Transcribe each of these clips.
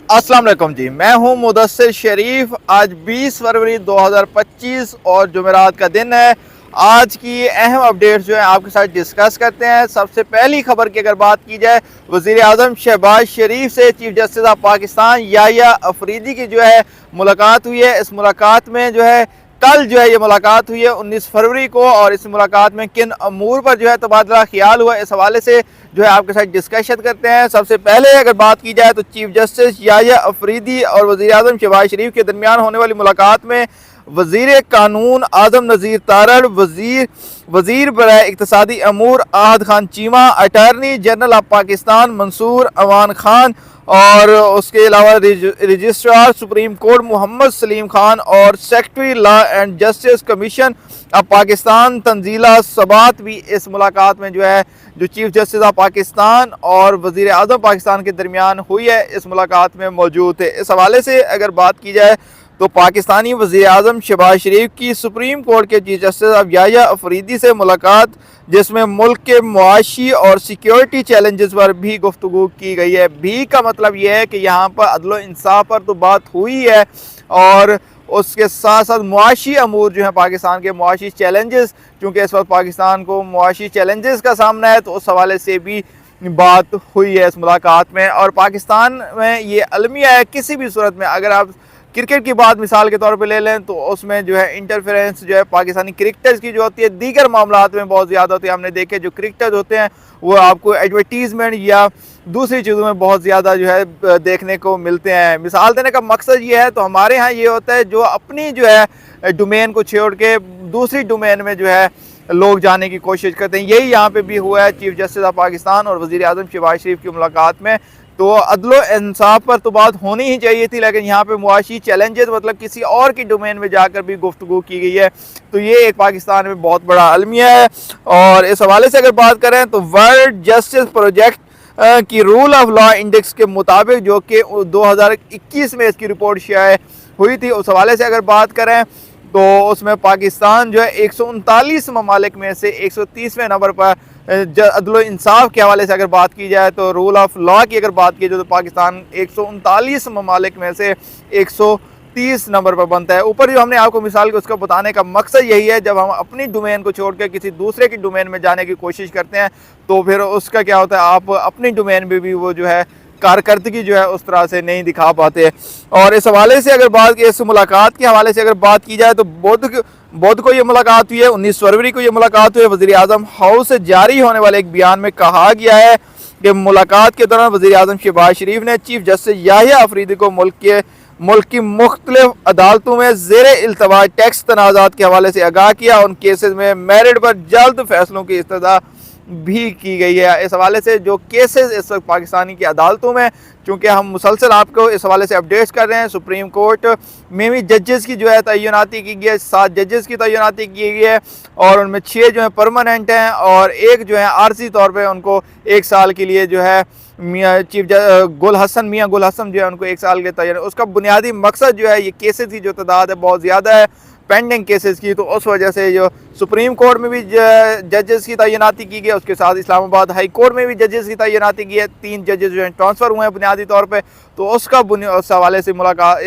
अस्सलाम वालेकुम जी, मैं हूं मुदस्सिर शरीफ। आज 20 फरवरी 2025 और जुमेरात का दिन है। आज की अहम अपडेट्स जो है आपके साथ डिस्कस करते हैं। सबसे पहली खबर की अगर बात की जाए, वज़ीर आज़म शहबाज शरीफ से chief justice of Pakistan Yahya Afridi की जो है मुलाकात हुई है। इस मुलाकात में जो है कल जो है ये मुलाकात हुई है 19 फरवरी को, और इस मुलाकात में किन अमूर पर जो है तबादला ख्याल हुआ, इस हवाले से जो है आपके साथ डिस्कशन करते हैं। सबसे पहले अगर बात की जाए तो चीफ जस्टिस याहिया अफरीदी और वज़ीर आज़म शहबाज शरीफ के दरमियान होने वाली मुलाकात में वज़ीर कानून आज़म नज़ीर तारड़, वज़ीर बराए इक़्तिसादी अमूर Ahad Khan Cheema, attorney general of Pakistan Mansoor Aman Khan और उसके अलावा registrar supreme court Mohammad Saleem Khan और secretary law and justice commission of Pakistan Tanzeela Sabat भी इस मुलाकात में जो है जो चीफ जस्टिस ऑफ पाकिस्तान और वज़ीर आज़म पाकिस्तान के दरमियान हुई है इस मुलाकात में मौजूद थे। इस हवाले से अगर बात की जाए तो पाकिस्तानी वज़ीर आज़म शहबाज शरीफ की सुप्रीम कोर्ट के chief justice of Yahya Afridi से मुलाकात, जिसमें मुल्क के मुआशी और सिक्योरिटी चैलेंजेस पर भी गुफ्तगू की गई है। भी का मतलब यह है कि यहाँ पर अदल व इंसाफ पर तो बात हुई है, और उसके साथ साथ मुआशी अमूर जो है पाकिस्तान के मुआशी चैलेंजेस, चूँकि इस वक्त पाकिस्तान को मुआशी चैलेंजेस का सामना है, तो उस हवाले से भी बात हुई है इस मुलाकात में। और पाकिस्तान में ये अलमिया है, किसी भी सूरत में अगर आप क्रिकेट की बात मिसाल के तौर पे ले लें तो उसमें जो है इंटरफेरेंस जो है पाकिस्तानी क्रिकेटर्स की जो होती है दीगर मामलात में बहुत ज़्यादा होती है। हमने देखे जो क्रिकेटर्स होते हैं वो आपको एडवर्टीज़मेंट या दूसरी चीज़ों में बहुत ज़्यादा जो है देखने को मिलते हैं। मिसाल देने का मकसद ये है, तो हमारे यहाँ ये होता है जो अपनी जो है डोमेन को छोड़ के दूसरी डोमेन में जो है लोग जाने की कोशिश करते हैं। यही यहाँ पर भी हुआ है चीफ जस्टिस ऑफ पाकिस्तान और वज़ीर आज़म शहबाज शरीफ की मुलाकात में। तो अदल व इंसाफ पर तो बात होनी ही चाहिए थी, लेकिन यहाँ पे मुआशी चैलेंजेस मतलब किसी और की डोमेन में जाकर भी गुफ्तगू की गई है। तो ये एक पाकिस्तान में बहुत बड़ा अलमिया है। और इस हवाले से अगर बात करें तो वर्ल्ड जस्टिस प्रोजेक्ट की रूल ऑफ लॉ इंडेक्स के मुताबिक, जो कि 2021 में इसकी रिपोर्ट शाये हुई थी, उस हवाले से अगर बात करें तो उसमें पाकिस्तान जो है 139 ममालिक में से 130वें नंबर पर अदल इंसाफ के हवाले से अगर बात की जाए तो रूल ऑफ लॉ की अगर बात की जाए तो पाकिस्तान 139 ममालिक में से 130 नंबर पर बनता है। ऊपर जो हमने आपको मिसाल की उसका बताने का मकसद यही है, जब हम अपनी डोमेन को छोड़ कर किसी दूसरे की डोमेन में जाने की कोशिश करते हैं तो फिर उसका क्या होता है, आप अपनी डोमेन में भी वो जो है कारकर्दगी जो है उस तरह से नहीं दिखा पाते। और इस हवाले से अगर बात की, इस मुलाकात के हवाले से अगर बात की जाए तो बुध को ये मुलाकात हुई है, 19 फरवरी को ये मुलाकात हुई है। वज़ीर आज़म हाउस से जारी होने वाले एक बयान में कहा गया है कि मुलाकात के दौरान वज़ीर आज़म शहबाज शरीफ ने चीफ जस्टिस याहिया अफरीदी को मुल्क की मुख्तलिफ अदालतों में ज़ेरे इल्तवा टैक्स तनाज़ात के हवाले से आगाह किया। उन केसेस में मेरिट पर जल्द फैसलों की इस्तदा भी की गई है। इस हवाले से जो केसेस इस वक्त पाकिस्तानी की अदालतों में, चूँकि हम मुसलसल आपको इस हवाले से अपडेट्स कर रहे हैं, सुप्रीम कोर्ट में भी जजेस की जो है तैनाती की गई है, 7 जजेस की तैनाती की गई है, और उनमें 6 जो है परमानेंट हैं और एक जो है आर्जी तौर पे उनको 1 साल के लिए जो है मियाँ गुल हसन जो है उनको 1 साल के तैयार। उसका बुनियादी मकसद जो है ये केसेस की जो तादाद है बहुत ज़्यादा है पेंडिंग केसेस की, तो उस वजह से जो सुप्रीम कोर्ट में भी जजेस की तैनाती की गई, उसके साथ इस्लामाबाद हाई कोर्ट में भी जजेस की तैनाती की है। 3 जजेस जो हैं ट्रांसफ़र हुए हैं बुनियादी तौर पे। तो उसका उस हवाले से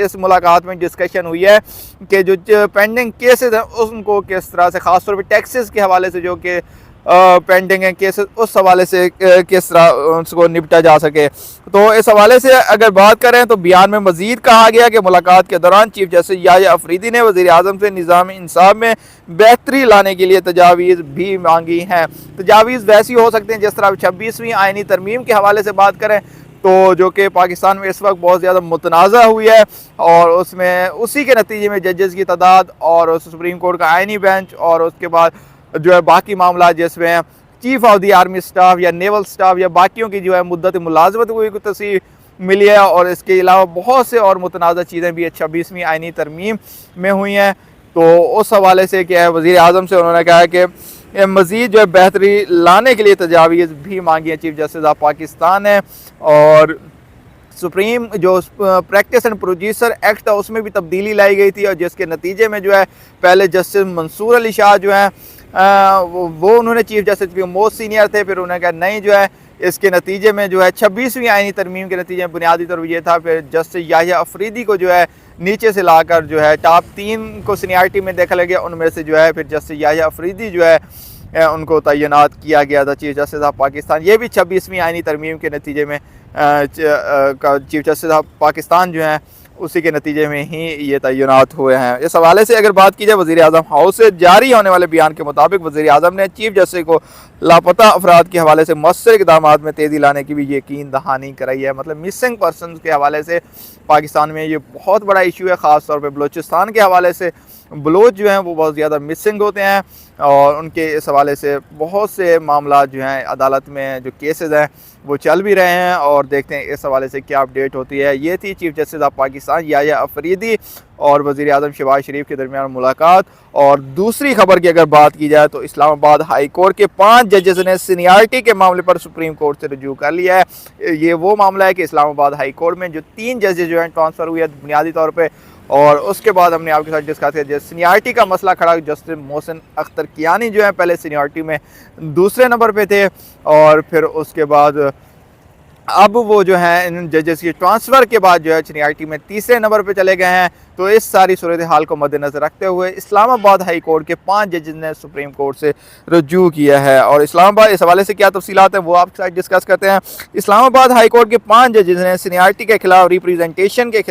इस मुलाकात में डिस्कशन हुई है कि जो पेंडिंग केसेस हैं उनको किस तरह से, ख़ास तौर पर टैक्सेस के हवाले से जो कि पेंडिंग है केसेस, उस हवाले से किस तरह उसको निपटा जा सके। तो इस हवाले से अगर बात करें तो बयान में मज़ीद कहा गया कि मुलाकात के दौरान चीफ जस्टिस याहिया अफरीदी ने वज़ीर आज़म से निज़ाम इंसाफ में बेहतरी लाने के लिए तजावीज़ भी मांगी हैं। तजावीज़ वैसी हो सकती हैं जिस तरह 26वीं आइनी तरमीम के हवाले से बात करें तो जो कि पाकिस्तान में इस वक्त बहुत ज़्यादा मुतनाज़ा हुई है, और उसमें उसी के नतीजे में जजेस की तादाद और सुप्रीम कोर्ट का आइनी बेंच और उसके बाद जो है बाकी मामला जिसमें chief of the army staff या नेवल स्टाफ या बाकियों की जो है मुद्दत मुलाजमत को तस्वीर मिली है। और इसके अलावा बहुत से और मुतनाज़ा चीज़ें भी 26वीं आइनी तरमीम में हुई हैं। तो उस हवाले से क्या है, वज़ीर आज़म से उन्होंने कहा है कि मज़ीद जो है बेहतरी लाने के लिए तजावीज़ भी मांगी है चीफ जस्टिस ऑफ पाकिस्तान है। और सुप्रीम जो प्रैक्टिस एंड प्रोड्यूसर एक्ट था उसमें भी तब्दीली लाई गई थी, और जिसके नतीजे में जो है पहले जस्टिस मंसूर अली शाह जो है वो उन्होंने चीफ जस्टिस के मोस्ट सीनियर थे, फिर उन्होंने कहा नहीं जो है इसके नतीजे में जो है 26वीं आईनी तरमीम के नतीजे में बुनियादी तौर पर यह था। फिर जस्टिस याहिया अफरीदी को जो है नीचे से लाकर जो है टॉप 3 को सीनियरिटी में देखा गया। उनमें से जो है फिर जस्टिस याहिया अफरीदी जो है उनको तैनात किया गया था चीफ जस्टिस ऑफ पाकिस्तान। ये भी 26वीं आईनी तरमीम के नतीजे में चीफ जस्टिस ऑफ पाकिस्तान जो हैं उसी के नतीजे में ही ये तैनात हुए हैं। इस हवाले से अगर बात की जाए वज़ीर आज़म हाउस से जारी होने वाले बयान के मुताबिक वज़ीर आज़म ने चीफ जस्टिस को लापता अफराद के हवाले से मौसर इक़दाम में तेज़ी लाने की भी यकीन दहानी कराई है। मतलब मिसिंग पर्सन के हवाले से पाकिस्तान में ये बहुत बड़ा इशू है। ख़ास तौर पर बलूचिस्तान के हवाले से बलोच जो हैं वो बहुत ज़्यादा मिसिंग होते हैं और उनके इस हवाले से बहुत से मामला जो हैं अदालत में जो केसेस हैं वो चल भी रहे हैं और देखते हैं इस हवाले से क्या अपडेट होती है। ये थी chief justice of Pakistan Yahya Afridi और वज़ीर आज़म शहबाज शरीफ के दरमियान मुलाकात। और दूसरी खबर की अगर बात की जाए तो इस्लामाबाद हाई कोर्ट के 5 जजेस ने सीनियरिटी के मामले पर सुप्रीम कोर्ट से रुजू कर लिया है। ये वो मामला है कि इस्लामाबाद हाई कोर्ट में जो 3 जजेस जो हैं ट्रांसफ़र हुए हैं बुनियादी तौर पर, और उसके बाद हमने आपके साथ डिस्कस किया सीनियरिटी का मसला खड़ा। जस्टिस मोहसिन अख्तर कियानी जो है पहले सीनियरिटी में दूसरे नंबर पे थे और फिर उसके बाद अब वो जो है इन जजेस की ट्रांसफ़र के बाद जो है सीनियरिटी में तीसरे नंबर पे चले गए हैं। तो इस सारी सूरत हाल को मद्देनज़र रखते हुए इस्लामाबाद हाई कोर्ट के 5 जजेस ने सुप्रीम कोर्ट से रुजू किया है और इस्लामाबाद इस हवाले से क्या तफसीलात हैं वो आपके साथ डिस्कस करते हैं। इस्लामाबाद हाई कोर्ट के 5 जजेस ने सीनियरिटी के खिलाफ रिप्रेजेंटेशन के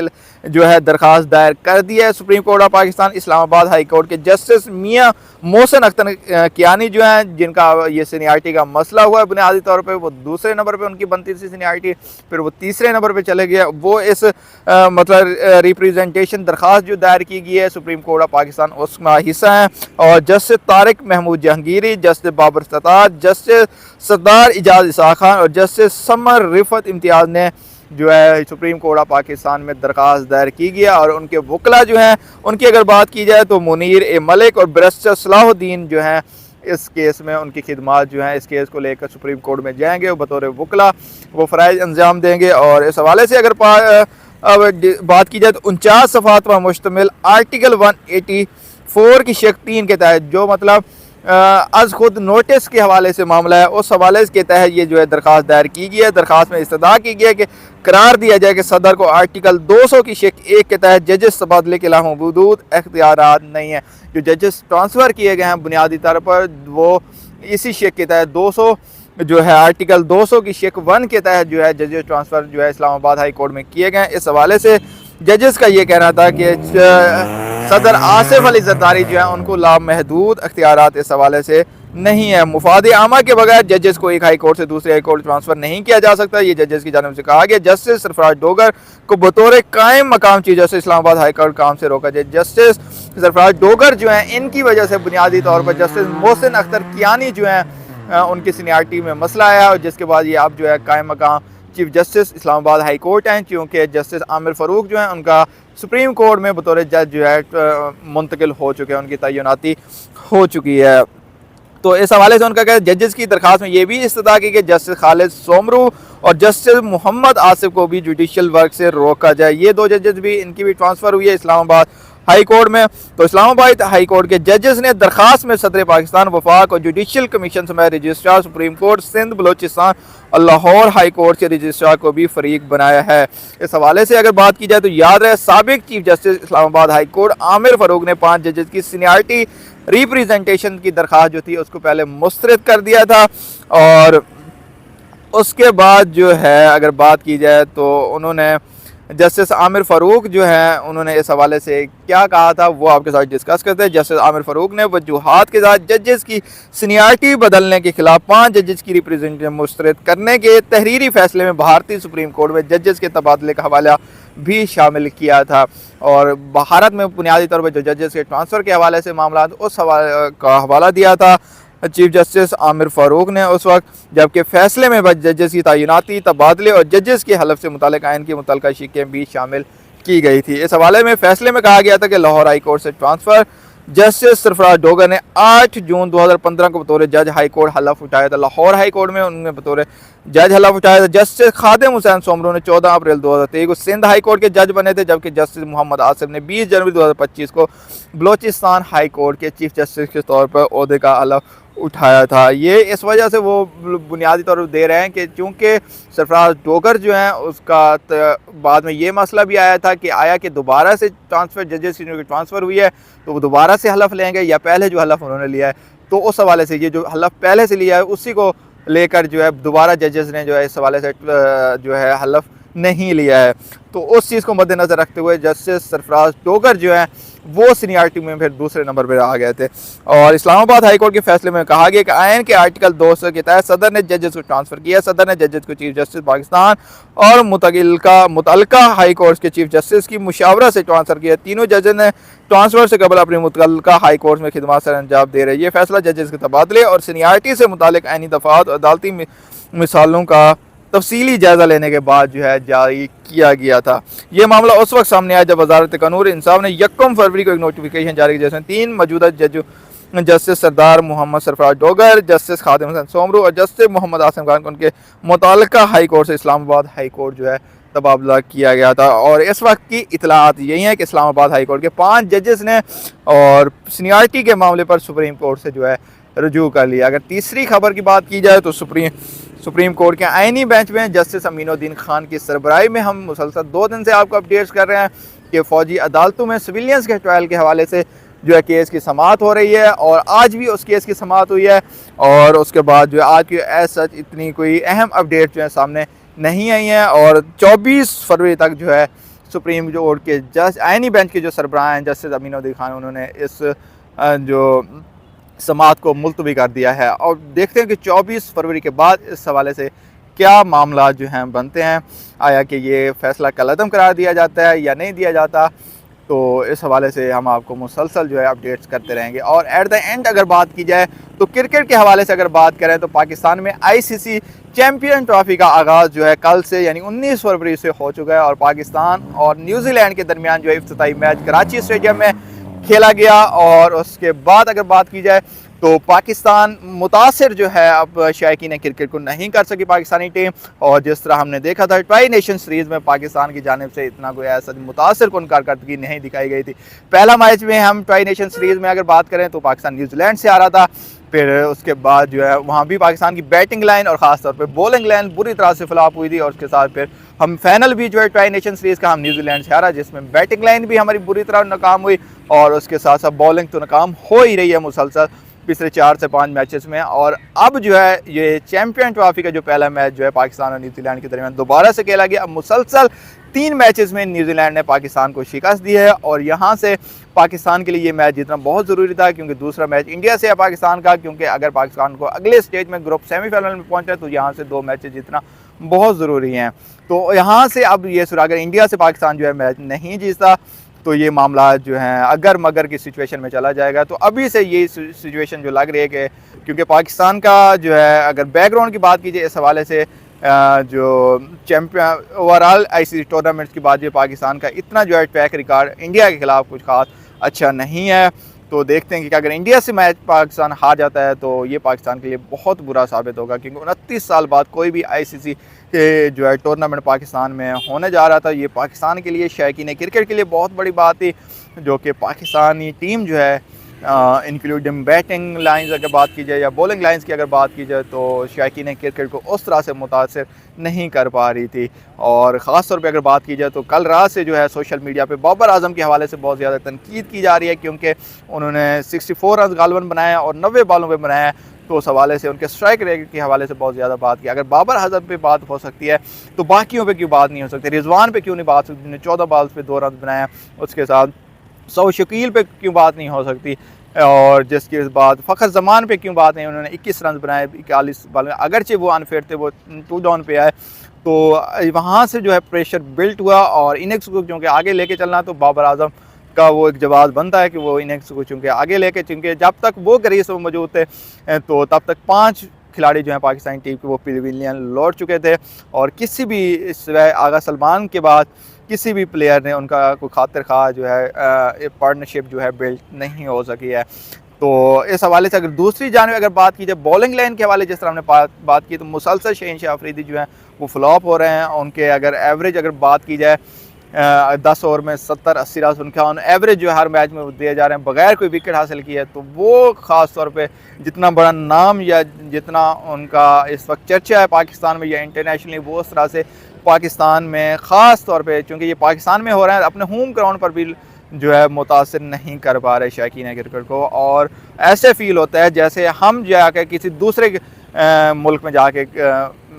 जो है दरख्वास्त दायर कर दी है supreme court of Pakistan. Islamabad high court के जस्टिस मियाँ मोहसिन अख्तर कियानी जो हैं जिनका ये सीनियरिटी का मसला हुआ है बुनियादी तौर पर, वो दूसरे नंबर पर उनकी बनती थी सीनियरिटी, फिर वो तीसरे नंबर पर चले गए। वो इस मतलब रिप्रेजेंटेशन दरख्वास्त जो दायर की गई है सुप्रीम कोर्ट ऑफ पाकिस्तान उसका हिस्सा हैं। और justice Tariq Mahmood Jahangiri, justice Babar Sattar, justice Sardar Ijaz Ishaq Khan और जस्टिस समर रिफत इम्तियाज़ ने जो है सुप्रीम कोर्ट ऑफ पाकिस्तान में दरख्वास्त दायर की गया। और उनके वकला जो हैं उनकी अगर बात की जाए तो मुनीर ए मलिक और बैरिस्टर सलाहुद्दीन जो हैं इस केस में उनकी खिदमात जो हैं इस केस को लेकर सुप्रीम कोर्ट में जाएंगे और बतौर वकला वो फ़राइज़ अंजाम देंगे। और इस हवाले से अगर अब बात की जाए तो 49 सफ़ात पर मुश्तमिल आर्टिकल 184 की शेख 3 के तहत जो मतलब आज खुद नोटिस के हवाले से मामला है उस हवाले के तहत ये जो है दरख्वास्त दायर की गई है। दरख्वास्त में इस्तदा की गई है कि करार दिया जाए कि सदर को आर्टिकल 200 की शेख 1 के तहत जजेस तबादले के अलावा मौजूद इख्तियारात नहीं है। जो जजेस ट्रांसफ़र किए गए हैं बुनियादी तौर पर वो इसी शेख के तहत 200 जो है आर्टिकल 200 की शेख 1 के तहत जो है जजेस ट्रांसफ़र जो है इस्लामाबाद हाई कोर्ट में किए गए। इस हवाले से जजेस का ये कहना था कि सदर आसिफ अली जरदारी जो है उनको लामहदूद अख्तियारात इस हवाले से नहीं है। मुफाद आमा के बगैर जजेस को एक हाई कोर्ट से दूसरे हाई कोर्ट ट्रांसफ़र नहीं किया जा सकता। ये जजेस की जानिब से कहा गया। जस्टिस सरफराज डोगर को बतौर कायम मकाम chief justice Islamabad high court काम से रोका जाए। जस्टिस सरफराज डोगर जो हैं इनकी वजह से बुनियादी तौर पर जस्टिस मोहसिन अख्तर कियानी जो हैं उनकी सीनियरिटी में मसला आया और जिसके बाद ये अब जो है कायम मकाम chief justice Islamabad high court हैं क्योंकि जस्टिस आमिर फ़ारूक जो हैं उनका सुप्रीम कोर्ट में बतौर जज जो है मुंतकिल हो चुके हैं, उनकी तैनाती हो चुकी है। तो इस हवाले से उनका कहना जजेस की दरख्वास्त में ये भी इस्तदा की कि जस्टिस खालिद सोमरू और जस्टिस मोहम्मद आसिफ को भी जुडिशल वर्क से रोका जाए। ये 2 जजेस भी इनकी भी ट्रांसफ़र हुई है इस्लामाबाद हाई कोर्ट में। तो इस्लामाबाद हाई कोर्ट के जजेस ने दरख्वास्त में सदर पाकिस्तान वफाक और जुडिशल कमीशन समेत registrar supreme court Sindh Balochistan और लाहौर हाई कोर्ट के रजिस्ट्रार को भी फरीक बनाया है। इस हवाले से अगर बात की जाए तो याद रहे साबिक chief justice Islamabad high court Aamir Farooq ने 5 जजेस की सीनियरिटी रिप्रेजेंटेशन की दरख्वास्त जो थी उसको पहले मुस्तरद कर दिया था। और उसके बाद जो है अगर बात की जाए तो उन्होंने जस्टिस आमिर फ़ारूक जो हैं उन्होंने इस हवाले से क्या कहा था वो आपके साथ डिस्कस करते हैं। जस्टिस आमिर फ़ारूक ने वजूहात के साथ जजेस की सीनियरिटी बदलने के खिलाफ 5 जजेस की रिप्रेजेंटेशन मुस्तरद करने के तहरीरी फैसले में भारतीय सुप्रीम कोर्ट में जजेस के तबादले का हवाला भी शामिल किया था। और भारत में बुनियादी तौर पर जो जजेस के ट्रांसफ़र के हवाले से मामला उस का हवाला दिया था चीफ जस्टिस आमिर फ़ारूक ने उस वक्त, जबकि फ़ैसले में जजेस की तैनाती तबादले और जजेस के हलफ से मुताल्लिक़ आइन की मुतल्लिक़ा शिकें भी शामिल की गई थी। इस हवाले में फ़ैसले में कहा गया था कि लाहौर हाई कोर्ट से ट्रांसफ़र जस्टिस सरफराज डोगर ने 8 जून 2015 को बतौर जज हाई कोर्ट हलफ उठाया था। लाहौर हाई कोर्ट में उन्होंने बतौर जज हलफ उठाया था। जस्टिस खादिम हुसैन सोमरू ने 14 अप्रैल 2023 को सिंध हाई कोर्ट के जज बने थे, जबकि जस्टिस मोहम्मद आसिफ ने 20 जनवरी 2025 को बलोचिस्तान हाई कोर्ट के चीफ जस्टिस के तौर पर ओहदे का हलफ उठाया था। ये इस वजह से वो बुनियादी तौर पर दे रहे हैं कि चूँकि सरफराज डोगर जो हैं उसका बाद में ये मसला भी आया था कि आया कि दोबारा से ट्रांसफ़र जजेस की जो ट्रांसफ़र हुई है तो वो दोबारा से हलफ लेंगे या पहले जो हलफ उन्होंने लिया है, तो उस हवाले से ये जो हलफ पहले से लिया है उसी को लेकर जो है दोबारा जजेस ने जो है इस हवाले से जो है हलफ नहीं लिया है। तो उस चीज़ को मद्देनज़र रखते हुए जस्टिस सरफराज डोगर जो है वो सीनियरिटी में फिर दूसरे नंबर पर आ गए थे। और इस्लामाबाद हाई कोर्ट के फैसले में कहा गया कि आइन के आर्टिकल 200 के तहत सदर ने जजेस को ट्रांसफ़र किया। सदर ने जजेस को चीफ जस्टिस पाकिस्तान और मुतल्लिका हाई कोर्ट के चीफ जस्टिस की मुशावरत से ट्रांसफ़र किया। तीनों जजेस ने ट्रांसफ़र से कबल अपनी मुतल्लिका हाई कोर्ट में खिदमत सर अंजाम दे रहे। ये फैसला जजेस के तबादले और सीनियरिटी से मुतालिक आइनी दफ़ात और अदालती मिसालों का तफसीली जायज़ा लेने के बाद जो है जारी किया गया था। ये मामला उस वक्त सामने आया जब वजारत कानून इंसाफ ने 1 फरवरी को एक नोटिफिकेशन जारी किया जिसमें 3 मौजूदा जजों जस्टिस सरदार मोहम्मद सरफराज डोगर, जस्टिस खादिम हसन सोमरू और जस्टिस मोहम्मद आसिम खान को उनके मुतल्लिका हाई कोर्ट से इस्लामाबाद हाई कोर्ट जो है तबादला किया गया था। और इस वक्त की इतलात यही है कि इस्लामाबाद हाई कोर्ट के 5 जजेस ने और सीनियरिटी के मामले पर सुप्रीम कोर्ट से जो है रजू कर लिया। अगर तीसरी खबर की बात की जाए तो सुप्रीम कोर्ट के आइनी बेंच में जस्टिस अमीनुद्दीन खान की सरबराही में हम मुसलसल 2 दिन से आपको अपडेट्स कर रहे हैं कि फ़ौजी अदालतों में सिविलियंस के ट्रायल के हवाले से जो है केस की समाअत हो रही है और आज भी उस केस की समाअत हुई है। और उसके बाद जो है आज की सच इतनी कोई अहम अपडेट जो है सामने नहीं आई हैं। और 24 फरवरी तक जो है सुप्रीम कोर्ट के जज आइनी बेंच के जो सरबराह हैं जस्टिस अमीनुद्दीन खान उन्होंने इस जो समाअत को मुलतवी कर दिया है। और देखते हैं कि 24 फरवरी के बाद इस हवाले से क्या मामला जो हैं बनते हैं, आया कि ये फ़ैसला कलअदम करार दिया जाता है या नहीं दिया जाता। तो इस हवाले से हम आपको मुसलसल जो है अपडेट्स करते रहेंगे। और एट द एंड अगर बात की जाए तो क्रिकेट के हवाले से अगर बात करें तो पाकिस्तान में ICC चैम्पियन ट्रॉफी का आगाज़ जो है कल से यानी 19 फरवरी से हो चुका है और पाकिस्तान और न्यूजीलैंड के दरमियान जो है इफ्तिताई मैच कराची स्टेडियम में खेला गया। और उसके बाद अगर बात की जाए तो पाकिस्तान मुतासिर जो है अब शायकीन क्रिकेट को नहीं कर सकी पाकिस्तानी टीम। और जिस तरह हमने देखा था ट्राई नेशन सीरीज़ में पाकिस्तान की जानिब से इतना कोई ऐसा मुतासिर कौन कारकर्दगी नहीं दिखाई गई थी। पहला मैच में हम ट्राई नेशन सीरीज़ में अगर बात करें तो पाकिस्तान न्यूजीलैंड से आ रहा था। फिर उसके बाद जो है वहाँ भी पाकिस्तान की बैटिंग लाइन और ख़ास तौर पे बॉलिंग लाइन बुरी तरह से फ्लॉप हुई थी। और उसके साथ फिर हम फाइनल भी जो है ट्राई नेशन सीरीज़ का हम न्यूजीलैंड से हारा जिसमें बैटिंग लाइन भी हमारी बुरी तरह नाकाम हुई और उसके साथ साथ बॉलिंग तो नाकाम हो ही रही है मुसलसल पिछले 4 से 5 मैचेस में। और अब जो है ये चैम्पियन ट्रॉफी का जो पहला मैच जो है पाकिस्तान और न्यूजीलैंड के दरमियान दोबारा से खेला गया। अब मुसलसल 3 मैचेस में न्यूजीलैंड ने पाकिस्तान को शिकस्त दी है और यहाँ से पाकिस्तान के लिए ये मैच जीतना बहुत ज़रूरी था क्योंकि दूसरा मैच इंडिया से है पाकिस्तान का। क्योंकि अगर पाकिस्तान को अगले स्टेज में ग्रुप सेमीफाइनल में पहुँचा तो यहाँ से 2 मैचेस जीतना बहुत ज़रूरी हैं। तो यहाँ से अब ये अगर इंडिया से पाकिस्तान जो है मैच नहीं जीतता तो ये मामला जो है अगर मगर की सिचुएशन में चला जाएगा। तो अभी से ये सिचुएशन जो लग रही है कि क्योंकि पाकिस्तान का जो है अगर बैकग्राउंड की बात कीजिए इस हवाले से जो चैम्पियन ओवरऑल ICC टूर्नामेंट्स की बात है पाकिस्तान का इतना जो है ट्रैक रिकॉर्ड इंडिया के खिलाफ कुछ खास अच्छा नहीं है। तो देखते हैं कि अगर इंडिया से मैच पाकिस्तान हार जाता है तो ये पाकिस्तान के लिए बहुत बुरा साबित होगा क्योंकि 29 साल बाद कोई भी ICC के जो है टूर्नामेंट पाकिस्तान में होने जा रहा था। ये पाकिस्तान के लिए शायकीन क्रिकेट के लिए बहुत बड़ी बात थी जो कि पाकिस्तानी टीम जो है इंक्लूडिंग बैटिंग लाइंस अगर बात की जाए या बॉलिंग लाइंस की अगर बात की जाए तो शायकीन क्रिकेट को उस तरह से मुतासर नहीं कर पा रही थी। और ख़ास तौर पे अगर बात की जाए तो कल रात से जो है सोशल मीडिया पे बाबर आजम के हवाले से बहुत ज़्यादा तनकीद की जा रही है क्योंकि उन्होंने 64 रन गालबन बनाया और 90 बॉलों पे बनाया। तो उस हवाले से उनके स्ट्राइक रेट के हवाले से बहुत ज़्यादा बात की। अगर बाबर आजम पे बात हो सकती है तो बाकियों पे क्यों बात नहीं हो सकती। रिजवान पे क्यों नहीं बात सकती, 14 बॉल्स पे 2 रन बनाया। उसके साथ सौ शकील पे क्यों बात नहीं हो सकती और जिसके बाद फ़खर जमान पे क्यों बात नहीं, उन्होंने 21 रन बनाए 41 बॉल में, अगरचे वो अनफेयर थे वो 2 डाउन पे आए। तो वहाँ से जो है प्रेशर बिल्ट हुआ और इनिंग्स को क्योंकि आगे लेके चलना तो बाबर आजम का वो एक जवाब बनता है कि वो इनिंग्स को चूँकि आगे लेके, चूँकि जब तक वो क्रीज में मौजूद थे तो तब तक 5 खिलाड़ी जो हैं पाकिस्तानी टीम के वो पवेलियन लौट चुके थे और किसी भी इस आगा सलमान के बाद किसी भी प्लेयर ने उनका कोई खातिर खा जो है पार्टनरशिप जो है बिल्ड नहीं हो सकी है। तो इस हवाले से अगर दूसरी जानब अगर बात की जाए बॉलिंग लाइन के हवाले जिस तरह हमने बात की तो मुसलसल शहीन शाह अफरीदी जो हैं वो फ्लॉप हो रहे हैं। उनके अगर एवरेज अगर बात की जाए 10 ओवर में 70-80 रन उनका ऑन एवरेज जो है हर मैच में दिए जा रहे हैं बगैर कोई विकेट हासिल किए, तो वो ख़ास तौर पे जितना बड़ा नाम या जितना उनका इस वक्त चर्चा है पाकिस्तान में या इंटरनेशनली, वो उस तरह से पाकिस्तान में ख़ास तौर पे चूँकि ये पाकिस्तान में हो रहा है, अपने होम ग्राउंड पर भी जो है मुतासिर नहीं कर पा रहे शौकीन क्रिकेट को। और ऐसे फील होता है जैसे हम जाकर किसी दूसरे मुल्क में जाके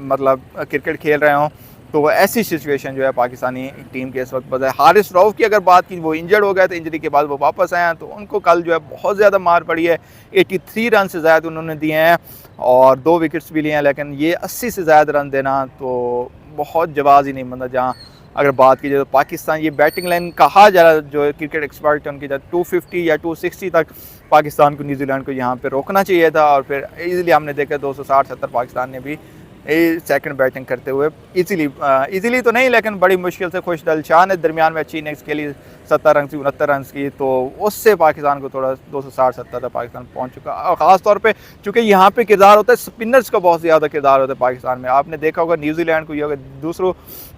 मतलब क्रिकेट खेल रहे हों। तो ऐसी सिचुएशन जो है पाकिस्तानी टीम के इस वक्त बता है। हारिस रऊफ़ की अगर बात की, वो इंजर्ड हो गए थे, इंजरी के बाद वो वापस आए हैं, तो उनको कल जो है बहुत ज़्यादा मार पड़ी है। 83 रन से ज़्यादा उन्होंने दिए हैं और 2 विकेट्स भी लिए हैं, लेकिन ये 80 से ज़्यादा रन देना तो बहुत जवाज़ ही नहीं बनता। जहाँ अगर बात की जाए तो पाकिस्तान ये बैटिंग लाइन कहा जा रहा है, जो क्रिकेट एक्सपर्ट है उनकी 250 या 260 तक पाकिस्तान को न्यूजीलैंड को यहाँ पे रोकना चाहिए था। और फिर ईज़िली हमने देखा 260-70 पाकिस्तान ने भी सेकंड बैटिंग करते हुए इजीली तो नहीं, लेकिन बड़ी मुश्किल से खुशदल शाह ने दरमियान में अच्छी इनिंग्स खेली, 70 रन से 69 रन की, तो उससे पाकिस्तान को थोड़ा 260-70 तक पाकिस्तान पहुंच चुका। और ख़ास तौर पे चूँकि यहाँ पे किरदार होता है स्पिनर्स का, बहुत ज़्यादा किरदार होता है पाकिस्तान में। आपने देखा होगा न्यूजीलैंड को या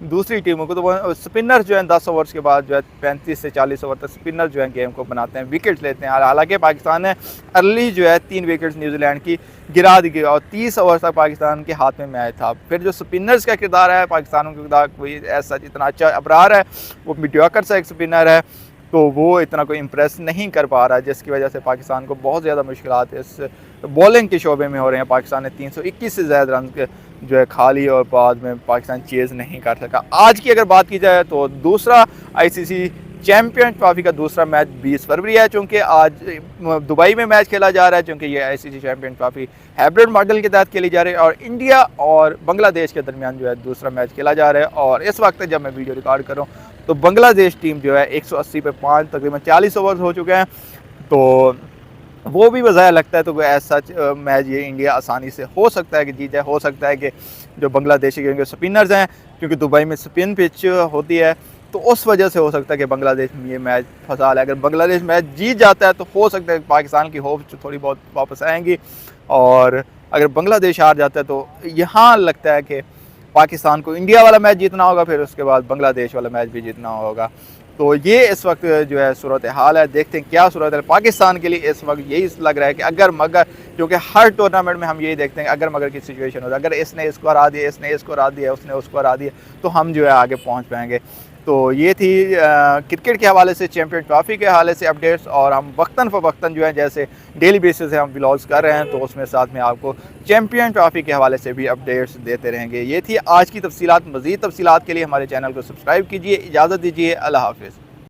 दूसरी टीमों को, तो वो स्पिनर जो है 10 ओवर्स के बाद जो है 35 से 40 ओवर तक स्पिनर जो है गेम को बनाते हैं, विकेट लेते हैं। हालांकि पाकिस्तान ने अर्ली जो है 3 विकेट्स न्यूजीलैंड की गिरा दी और 30 ओवर तक पाकिस्तान के हाथ में मैच था। फिर जो स्पिनर्स का किरदार है पाकिस्तान का किरदार कोई ऐसा इतना अच्छा अबरार है, वो मीडियोकर सा एक स्पिनर है, तो वो इतना कोई इम्प्रेस नहीं कर पा रहा है, जिसकी वजह से पाकिस्तान को बहुत ज़्यादा मुश्किलात इस बॉलिंग के शोबे में हो रहे हैं। पाकिस्तान ने 321 से ज़्यादा रन जो है खा ली और बाद में पाकिस्तान चेज़ नहीं कर सका। आज की अगर बात की जाए तो दूसरा ICC चैम्पियन ट्रॉफी का दूसरा मैच 20 फरवरी है, चूँकि आज दुबई में मैच खेला जा रहा है, चूँकि ये ICC champion trophy hybrid model के तहत खेली जा रही है और इंडिया और बांग्लादेश के दरमियान जो है दूसरा मैच खेला जा रहा है। और इस वक्त जब मैं वीडियो रिकॉर्ड कर रहा हूँ तो बांग्लादेश टीम जो है 180 पे 5 तकरीबन 40 ओवर हो चुके हैं, तो वो भी बज़ाहिर लगता है तो ऐसा मैच ये इंडिया आसानी से हो सकता है कि जीत जाए। हो सकता है कि जो बांग्लादेशी के स्पिनर्स हैं, क्योंकि दुबई में स्पिन पिच होती है, तो उस वजह से हो सकता है कि बांग्लादेश में ये मैच फंसा ले। अगर बांग्लादेश मैच जीत जाता है तो हो सकता है पाकिस्तान की होप्स थोड़ी बहुत वापस आएंगी, और अगर बांग्लादेश हार जाता है तो यहाँ लगता है कि पाकिस्तान को इंडिया वाला मैच जीतना होगा, फिर उसके बाद बांग्लादेश वाला मैच भी जीतना होगा। तो ये इस वक्त जो है सूरत हाल है। देखते हैं क्या सूरत है पाकिस्तान के लिए। इस वक्त यही लग रहा है कि अगर मगर, क्योंकि हर टूर्नामेंट में हम यही देखते हैं अगर मगर की सिचुएशन होता है, अगर इसने इसको हरा दिया, इसने इसको हरा दिया, उसने उसको हरा दिया, तो हम जो है आगे पहुंच पाएंगे। तो ये थी क्रिकेट के हवाले से, चैम्पियन ट्रॉफी के हवाले से अपडेट्स, और हम वक्तन फ़वक्तन जो है जैसे डेली बेसिस से हम व्लॉग्स कर रहे हैं, तो उसमें साथ में आपको चैम्पियन ट्रॉफी के हवाले से भी अपडेट्स देते रहेंगे। ये थी आज की तफसीलात। मज़ीद तफसीलात के लिए हमारे चैनल को सब्सक्राइब कीजिए। इजाज़त दीजिए, अल्लाह हाफ़िज़।